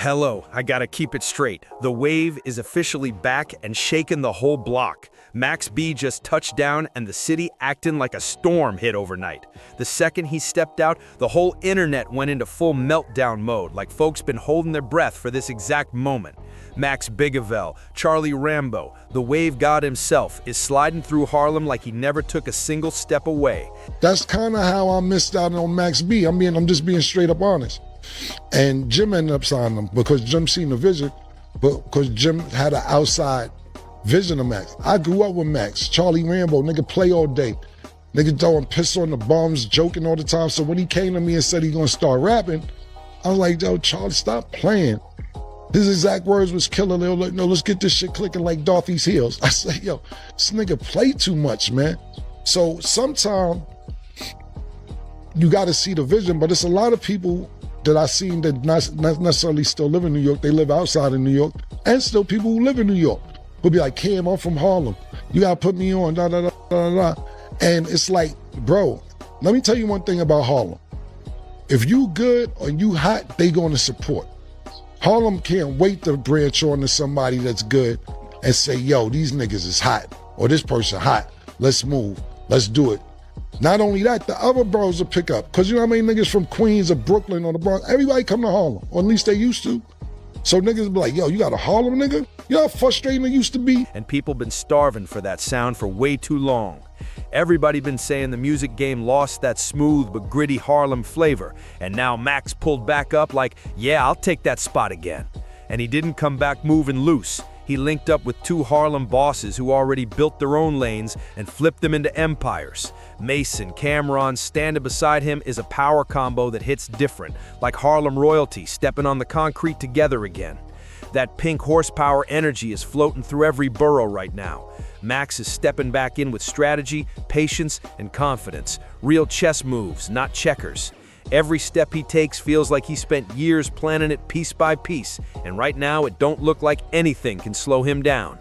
Hello, I gotta keep it straight. The wave is officially back and shaking the whole block. MaxB just touched down and the city acting like a storm hit overnight. The second he stepped out, the whole internet went into full meltdown mode, like folks been holding their breath for this exact moment. MaxBReturns, Charlie Rambo, the wave god himself, is sliding through Harlem like he never took a single step away. That's kind of how I missed out on MaxB. I'm just being straight up honest. And Jim ended up signing him because Jim seen the vision, but because Jim had an outside vision of Max. I grew up with Max, Charlie Rambo, nigga play all day. Nigga throwing piss on the bums, joking all the time. So when he came to me and said he gonna start rapping, I was like, yo, Charlie, stop playing. His exact words was killer. They were like, no, let's get this shit clicking like Dorothy's heels. I said, yo, this nigga play too much, man. So sometimes you gotta see the vision, but it's a lot of people that I seen that not necessarily still live in New York. They live outside of New York, and still people who live in New York will be like, Cam, I'm from Harlem. You gotta put me on, da da da da da. And it's like, bro, let me tell you one thing about Harlem. If you good or you hot, they gonna support. Harlem can't wait to branch on to somebody that's good and say, yo, these niggas is hot, or this person hot. Let's move, let's do it. Not only that, the other boroughs will pick up. Because you know how many niggas from Queens or Brooklyn or the Bronx, everybody come to Harlem, or at least they used to. So niggas be like, yo, you got a Harlem nigga? You know how frustrating it used to be? And people been starving for that sound for way too long. Everybody been saying the music game lost that smooth but gritty Harlem flavor. And now Max pulled back up like, yeah, I'll take that spot again. And he didn't come back moving loose. He linked up with two Harlem bosses who already built their own lanes and flipped them into empires. Mase and Camron standing beside him is a power combo that hits different, like Harlem royalty stepping on the concrete together again. That pink horsepower energy is floating through every borough right now. Max is stepping back in with strategy, patience, and confidence. Real chess moves, not checkers. Every step he takes feels like he spent years planning it piece by piece, and right now it don't look like anything can slow him down.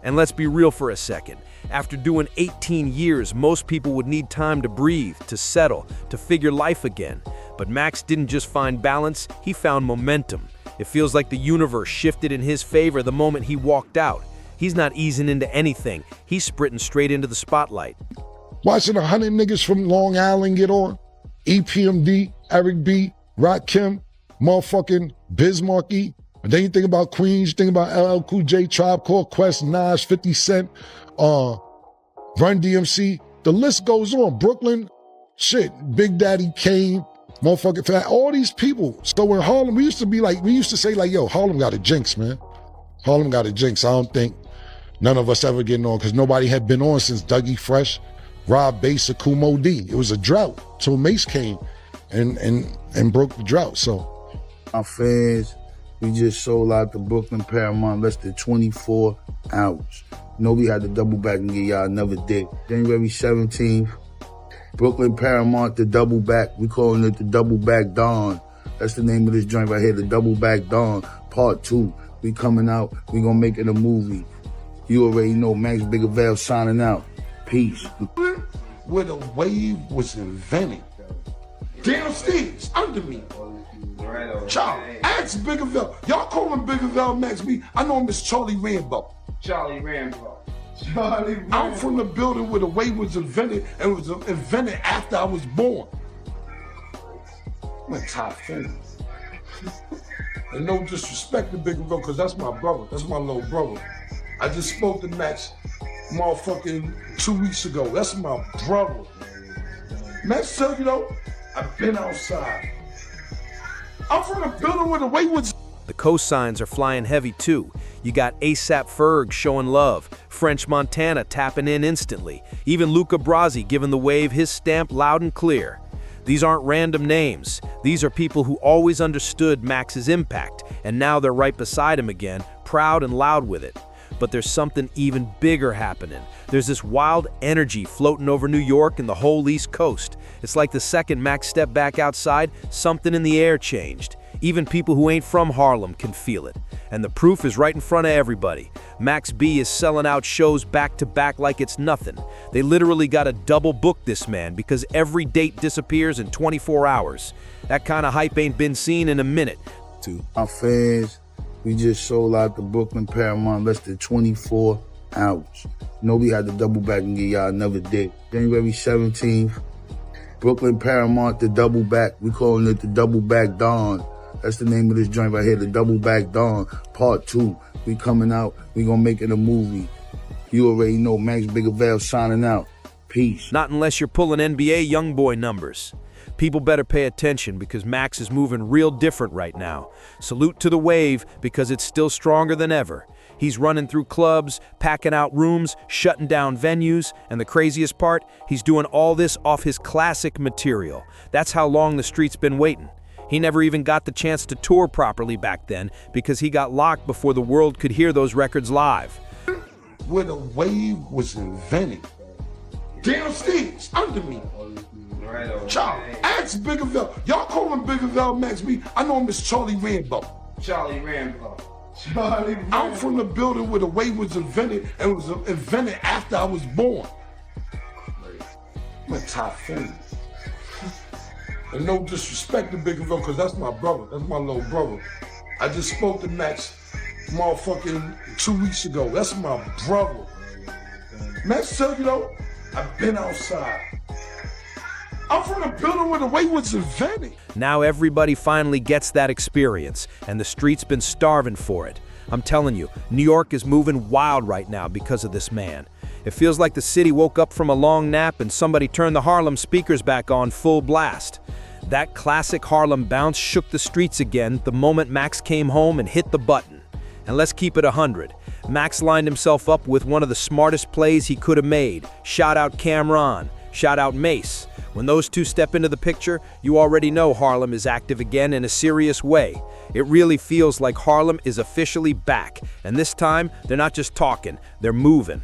And let's be real for a second. After doing 18 years, most people would need time to breathe, to settle, to figure life again. But Max didn't just find balance, he found momentum. It feels like the universe shifted in his favor the moment he walked out. He's not easing into anything, he's sprinting straight into the spotlight. Watching 100 niggas from Long Island get on, EPMD, Eric B, Rakim, motherfucking Bismarcky. And then you think about Queens, you think about LL Cool J, Tribe Called Quest, Nas, 50 Cent, Run DMC. The list goes on. Brooklyn, shit, Big Daddy Kane, motherfucking Fat, all these people. So in Harlem, we used to say like, yo, Harlem got a jinx, man. Harlem got a jinx. I don't think none of us ever getting on because nobody had been on since Dougie Fresh, Rob Bass, or Kumo D. It was a drought till Mase came and broke the drought. So our fans, we just sold out the Brooklyn Paramount less than 24 hours. You know we had to double back and get y'all another day. January 17th, Brooklyn Paramount, the double back. We calling it the Double Back Dawn. That's the name of this joint right here, the Double Back Dawn, Part 2. We coming out, we gonna make it a movie. You already know, MaxBReturns signing out. Peace. Where the wave was invented. Downstairs, under me. Child, ask Biggerville. Y'all call him Biggerville MaxB. I know him as Charlie Rambo. Charlie Rambo. I'm from the building where the wave was invented, and it was invented after I was born. I'm a top fan. And no disrespect to Biggerville, because that's my brother. That's my little brother. I just spoke to Max motherfucking 2 weeks ago. That's my brother. Max tell you though, I've been outside. I'm from the building where the way was. The cosigns are flying heavy too. You got ASAP Ferg showing love, French Montana tapping in instantly, even Luca Brasi giving the wave his stamp loud and clear. These aren't random names. These are people who always understood Max's impact, and now they're right beside him again, proud and loud with it. But there's something even bigger happening. There's this wild energy floating over New York and the whole East Coast. It's like the second Max stepped back outside, something in the air changed. Even people who ain't from Harlem can feel it. And the proof is right in front of everybody. MaxB is selling out shows back to back like it's nothing. They literally got to double book this man because every date disappears in 24 hours. That kind of hype ain't been seen in a minute. to. Our fans, we just sold out the Brooklyn Paramount less than 24 hours. Nobody had to double back and get y'all another day. January 17th, Brooklyn Paramount, the double back. We calling it the double back dawn. That's the name of this joint right here, the double back dawn, part 2. We coming out, we gonna make it a movie. You already know, MaxBReturns signing out. Peace. Not unless you're pulling NBA youngboy numbers. People better pay attention because Max is moving real different right now. Salute to the wave because it's still stronger than ever. He's running through clubs, packing out rooms, shutting down venues, and the craziest part, he's doing all this off his classic material. That's how long the street's been waiting. He never even got the chance to tour properly back then because he got locked before the world could hear those records live. Where the wave was invented. Downstairs, under me. Child, ask Biggerville. Y'all call him Biggerville MaxB. I know him as Charlie Rambo. Charlie Rambo. I'm from the building where the wave was invented, and it was invented after I was born. I'm a typhoon. And no disrespect to Biggerville, because that's my brother. That's my little brother. I just spoke to Max motherfucking 2 weeks ago. That's my brother. Max tell you though, I've been outside. I'm from the building where the wave was invented. Now everybody finally gets that experience, and the street's been starving for it. I'm telling you, New York is moving wild right now because of this man. It feels like the city woke up from a long nap and somebody turned the Harlem speakers back on full blast. That classic Harlem bounce shook the streets again the moment Max came home and hit the button. And let's keep it 100. Max lined himself up with one of the smartest plays he could have made. Shout out Camron, shout out Mase. When those two step into the picture, you already know Harlem is active again in a serious way. It really feels like Harlem is officially back. And this time, they're not just talking, they're moving.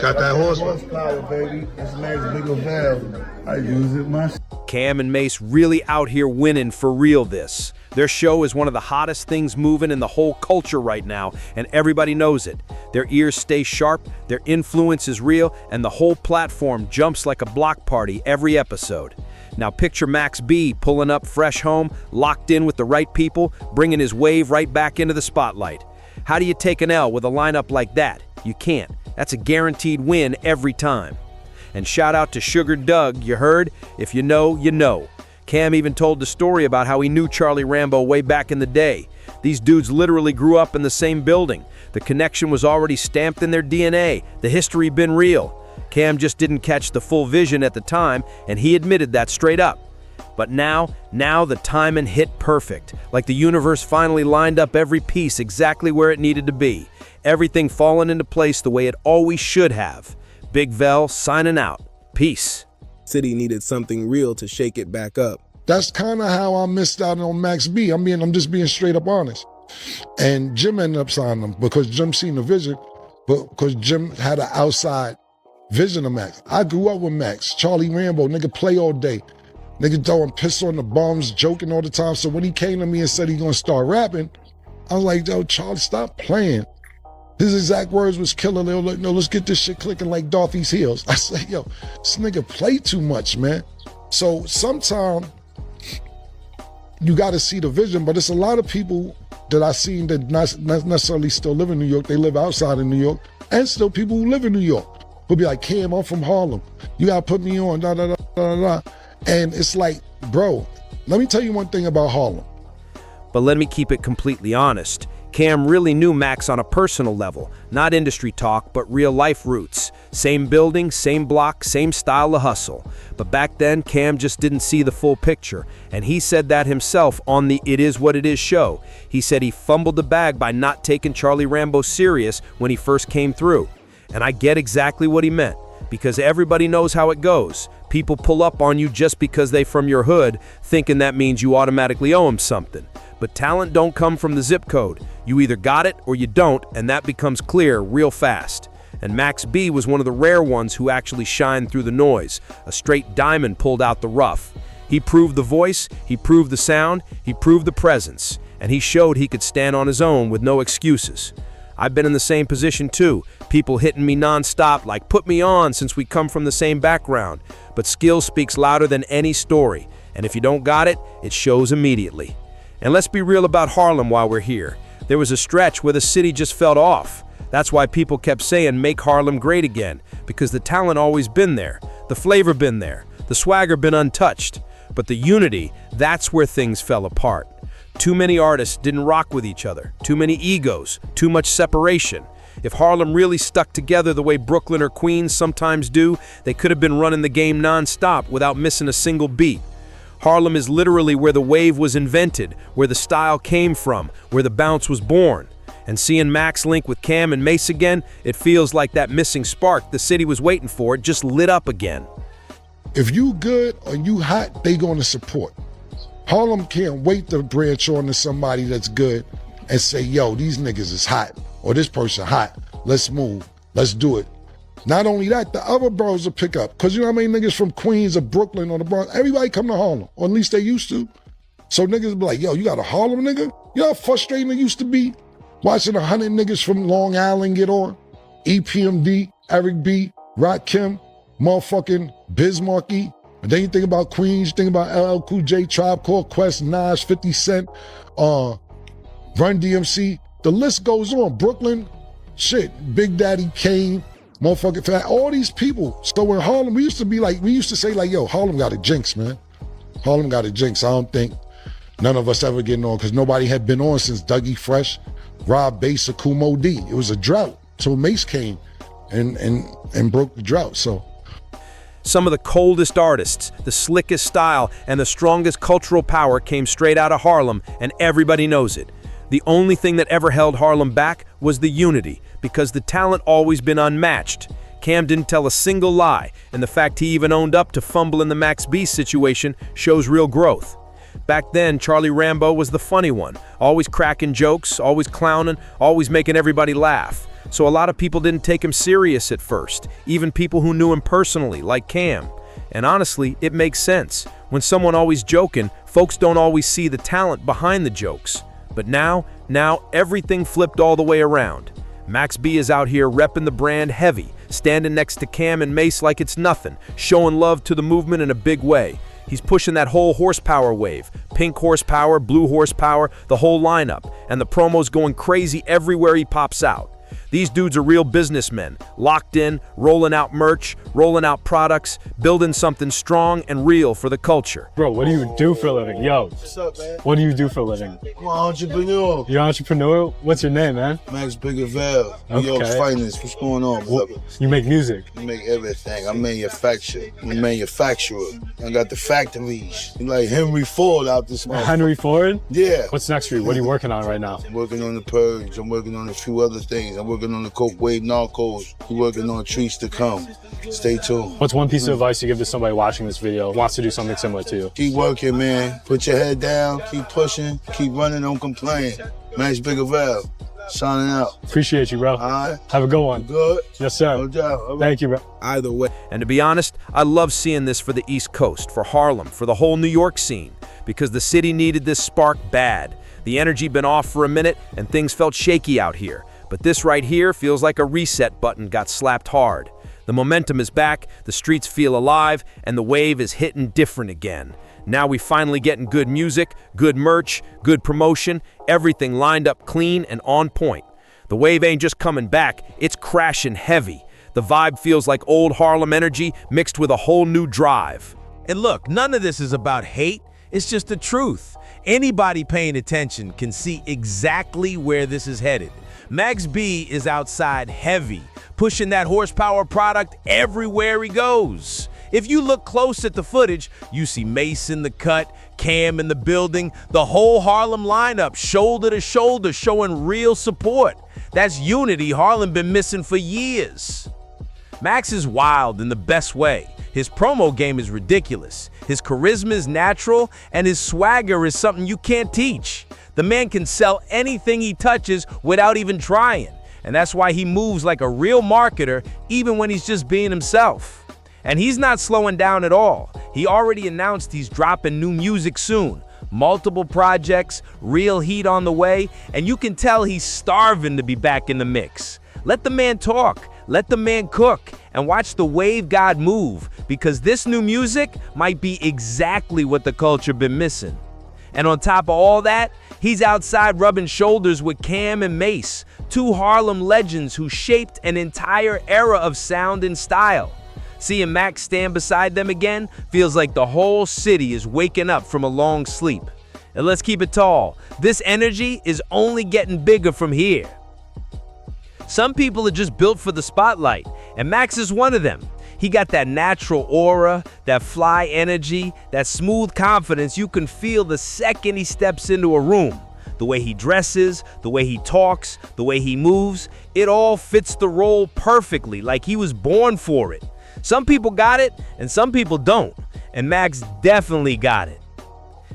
Got that horsepower, baby. That's MaxBReturns. I use it myself. Cam and Mase really out here winning for real this. Their show is one of the hottest things moving in the whole culture right now, and everybody knows it. Their ears stay sharp, their influence is real, and the whole platform jumps like a block party every episode. Now picture MaxB pulling up fresh home, locked in with the right people, bringing his wave right back into the spotlight. How do you take an L with a lineup like that? You can't. That's a guaranteed win every time. And shout out to Sugar Doug, you heard? If you know, you know. Cam even told the story about how he knew Charlie Rambo way back in the day. These dudes literally grew up in the same building. The connection was already stamped in their DNA. The history been real. Cam just didn't catch the full vision at the time, and he admitted that straight up. But now the timing hit perfect. Like the universe finally lined up every piece exactly where it needed to be. Everything falling into place the way it always should have. Big Vel signing out. Peace. City needed something real to shake it back up. That's kind of how I missed out on MaxB. I'm just being straight up honest. And Jim ended up signing them because Jim seen the vision, but because Jim had an outside vision of Max. I grew up with Max, Charlie Rambo, nigga play all day. Nigga throwing piss on the bums, joking all the time. So when he came to me and said he gonna start rapping, I was like, yo, Charlie, stop playing. His exact words was killer. They were like, no, let's get this shit clicking like Dorothy's heels. I said, yo, this nigga play too much, man. So sometimes you gotta see the vision, but it's a lot of people that I seen that not necessarily still live in New York. They live outside of New York, and still people who live in New York will be like, Cam, I'm from Harlem. You gotta put me on, da da da da da. And it's like, bro, let me tell you one thing about Harlem. But let me keep it completely honest. Cam really knew Max on a personal level, not industry talk, but real life roots. Same building, same block, same style of hustle. But back then, Cam just didn't see the full picture, and he said that himself on the It Is What It Is show. He said he fumbled the bag by not taking Charlie Rambo serious when he first came through. And I get exactly what he meant, because everybody knows how it goes. People pull up on you just because they from your hood, thinking that means you automatically owe them something. But talent don't come from the zip code. You either got it or you don't, and that becomes clear real fast. And MaxB was one of the rare ones who actually shined through the noise. A straight diamond pulled out the rough. He proved the voice, he proved the sound, he proved the presence, and he showed he could stand on his own with no excuses. I've been in the same position too. People hitting me nonstop like, put me on since we come from the same background. But skill speaks louder than any story. And if you don't got it, it shows immediately. And let's be real about Harlem while we're here. There was a stretch where the city just felt off. That's why people kept saying, make Harlem great again, because the talent always been there, the flavor been there, the swagger been untouched. But the unity, that's where things fell apart. Too many artists didn't rock with each other, too many egos, too much separation. If Harlem really stuck together the way Brooklyn or Queens sometimes do, they could have been running the game non-stop without missing a single beat. Harlem is literally where the wave was invented, where the style came from, where the bounce was born. And seeing Max link with Cam and Mase again, it feels like that missing spark the city was waiting for just lit up again. If you good or you hot, they gonna support. Harlem can't wait to branch on to somebody that's good and say, yo, these niggas is hot, or this person hot, let's move, let's do it. Not only that, the other boroughs will pick up, because you know how many niggas from Queens or Brooklyn or the Bronx, everybody come to Harlem, or at least they used to. So niggas be like, yo, you got a Harlem nigga? You know how frustrating it used to be? Watching 100 niggas from Long Island get on, EPMD, Eric B, Rakim, motherfucking Bismarcky. And then you think about Queens, you think about LL Cool J, Tribe Called Quest, Nas, 50 Cent, Run DMC. The list goes on. Brooklyn, shit, Big Daddy Kane, motherfucking Fat, all these people. So in Harlem, we used to say like, yo, Harlem got a jinx, man. Harlem got a jinx. I don't think none of us ever getting on, because nobody had been on since Dougie Fresh, Rob Bass, or Kumo D. It was a drought. So Mase came and broke the drought. So some of the coldest artists, the slickest style, and the strongest cultural power came straight out of Harlem, and everybody knows it. The only thing that ever held Harlem back was the unity, because the talent always been unmatched. Cam didn't tell a single lie, and the fact he even owned up to fumbling the MaxB situation shows real growth. Back then, Charlie Rambo was the funny one, always cracking jokes, always clowning, always making everybody laugh. So a lot of people didn't take him serious at first, even people who knew him personally, like Cam. And honestly, it makes sense. When someone always joking, folks don't always see the talent behind the jokes. But now everything flipped all the way around. MaxB is out here repping the brand heavy, standing next to Cam and Mase like it's nothing, showing love to the movement in a big way. He's pushing that whole horsepower wave, pink horsepower, blue horsepower, the whole lineup, and the promo's going crazy everywhere he pops out. These dudes are real businessmen, locked in, rolling out merch, rolling out products, building something strong and real for the culture. Bro, what do you do for a living? Yo, What's up, man? what do you do for a living? I'm an entrepreneur. You're an entrepreneur? What's your name, man? MaxBReturns, New York's Okay. finest. What's going on, brother? You make music. I make everything. I manufacture. I'm a manufacturer. I got the factories. You like Henry Ford out this month. Henry Ford? Yeah. What's next for you? What are you working on right now? I'm working on the Purge. I'm working on a few other things. I'm working on the Coke Wave Narcos. I'm working on treats to come. Stay tuned. What's one piece of advice you give to somebody watching this video who wants to do something similar to you? Keep working, man. Put your head down. Keep pushing. Keep running. Don't complain. MaxBReturns. Signing out. Appreciate you, bro. All right. Have a good one. Good. Yes, sir. No doubt. All right. Thank you, bro. Either way. And to be honest, I love seeing this for the East Coast, for Harlem, for the whole New York scene, because the city needed this spark bad. The energy been off for a minute and things felt shaky out here. But this right here feels like a reset button got slapped hard. The momentum is back, the streets feel alive, and the wave is hitting different again. Now we finally getting good music, good merch, good promotion, everything lined up clean and on point. The wave ain't just coming back, it's crashing heavy. The vibe feels like old Harlem energy mixed with a whole new drive. And look, none of this is about hate, it's just the truth. Anybody paying attention can see exactly where this is headed. MaxB is outside heavy, pushing that horsepower product everywhere he goes. If you look close at the footage, you see Mase in the cut, Cam in the building, the whole Harlem lineup shoulder to shoulder showing real support. That's unity Harlem been missing for years. Max is wild in the best way. His promo game is ridiculous. His charisma is natural, and his swagger is something you can't teach. The man can sell anything he touches without even trying. And that's why he moves like a real marketer, even when he's just being himself. And he's not slowing down at all. He already announced he's dropping new music soon. Multiple projects, real heat on the way, and you can tell he's starving to be back in the mix. Let the man talk, let the man cook, and watch the wave god move, because this new music might be exactly what the culture been missing. And on top of all that, he's outside rubbing shoulders with Cam and Mase, two Harlem legends who shaped an entire era of sound and style. Seeing Max stand beside them again feels like the whole city is waking up from a long sleep. And let's keep it tall. This energy is only getting bigger from here. Some people are just built for the spotlight, and Max is one of them. He got that natural aura, that fly energy, that smooth confidence you can feel the second he steps into a room. The way he dresses, the way he talks, the way he moves, it all fits the role perfectly, like he was born for it. Some people got it, and some people don't, and Max definitely got it.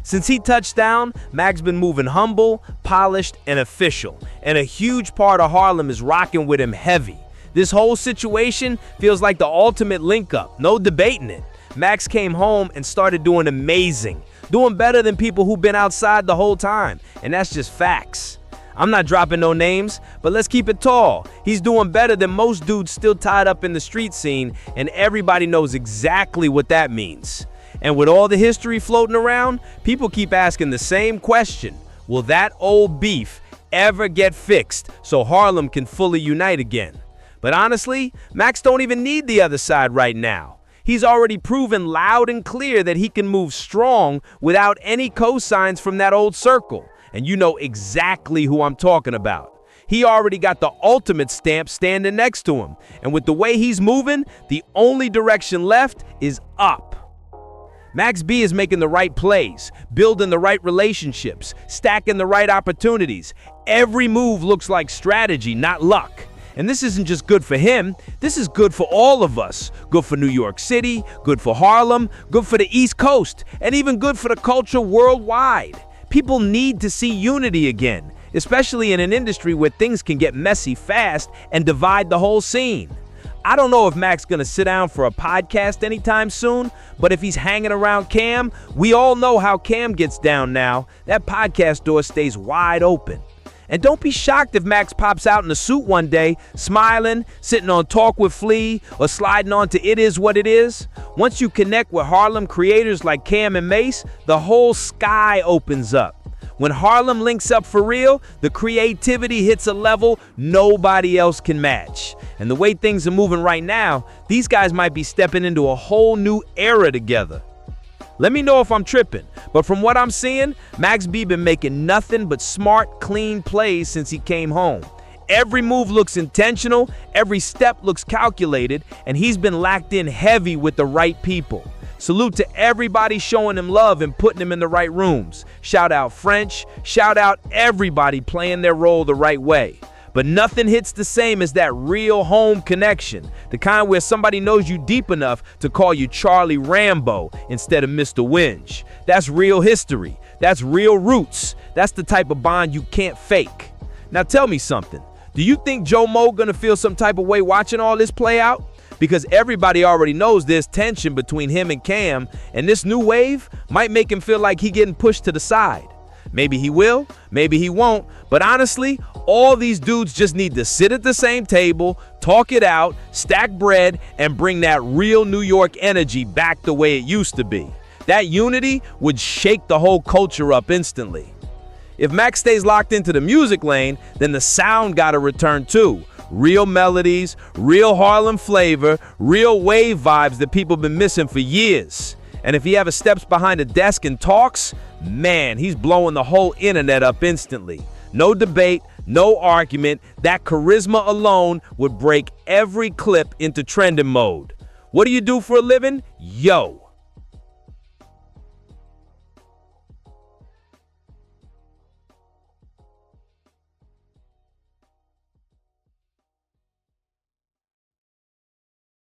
Since he touched down, Max been moving humble, polished, and official, and a huge part of Harlem is rocking with him heavy. This whole situation feels like the ultimate link-up, no debating it. Max came home and started doing amazing, doing better than people who've been outside the whole time, and that's just facts. I'm not dropping no names, but let's keep it tall. He's doing better than most dudes still tied up in the street scene, and everybody knows exactly what that means. And with all the history floating around, people keep asking the same question. Will that old beef ever get fixed so Harlem can fully unite again? But honestly, Max don't even need the other side right now. He's already proven loud and clear that he can move strong without any cosigns from that old circle. And you know exactly who I'm talking about. He already got the ultimate stamp standing next to him. And with the way he's moving, the only direction left is up. MaxB is making the right plays, building the right relationships, stacking the right opportunities. Every move looks like strategy, not luck. And this isn't just good for him, this is good for all of us. Good for New York City, good for Harlem, good for the East Coast, and even good for the culture worldwide. People need to see unity again, especially in an industry where things can get messy fast and divide the whole scene. I don't know if Max gonna sit down for a podcast anytime soon, but if he's hanging around Cam, we all know how Cam gets down now. That podcast door stays wide open. And don't be shocked if Max pops out in a suit one day, smiling, sitting on Talk with Flea, or sliding on to It Is What It Is. Once you connect with Harlem creators like Cam and Mase, the whole sky opens up. When Harlem links up for real, the creativity hits a level nobody else can match. And the way things are moving right now, these guys might be stepping into a whole new era together. Let me know if I'm tripping, but from what I'm seeing, MaxB been making nothing but smart, clean plays since he came home. Every move looks intentional, every step looks calculated, and he's been locked in heavy with the right people. Salute to everybody showing him love and putting him in the right rooms. Shout out French, shout out everybody playing their role the right way. But nothing hits the same as that real home connection, the kind where somebody knows you deep enough to call you Charlie Rambo instead of Mr. Winch. That's real history. That's real roots. That's the type of bond you can't fake. Now tell me something. Do you think Joe Mo gonna feel some type of way watching all this play out? Because everybody already knows there's tension between him and Cam, and this new wave might make him feel like he getting pushed to the side. Maybe he will, maybe he won't, but honestly, all these dudes just need to sit at the same table, talk it out, stack bread, and bring that real New York energy back the way it used to be. That unity would shake the whole culture up instantly. If Max stays locked into the music lane, then the sound gotta return too. Real melodies, real Harlem flavor, real wave vibes that people been missing for years. And if he ever steps behind a desk and talks, man, he's blowing the whole internet up instantly. No debate, no argument. That charisma alone would break every clip into trending mode. What do you do for a living? Yo,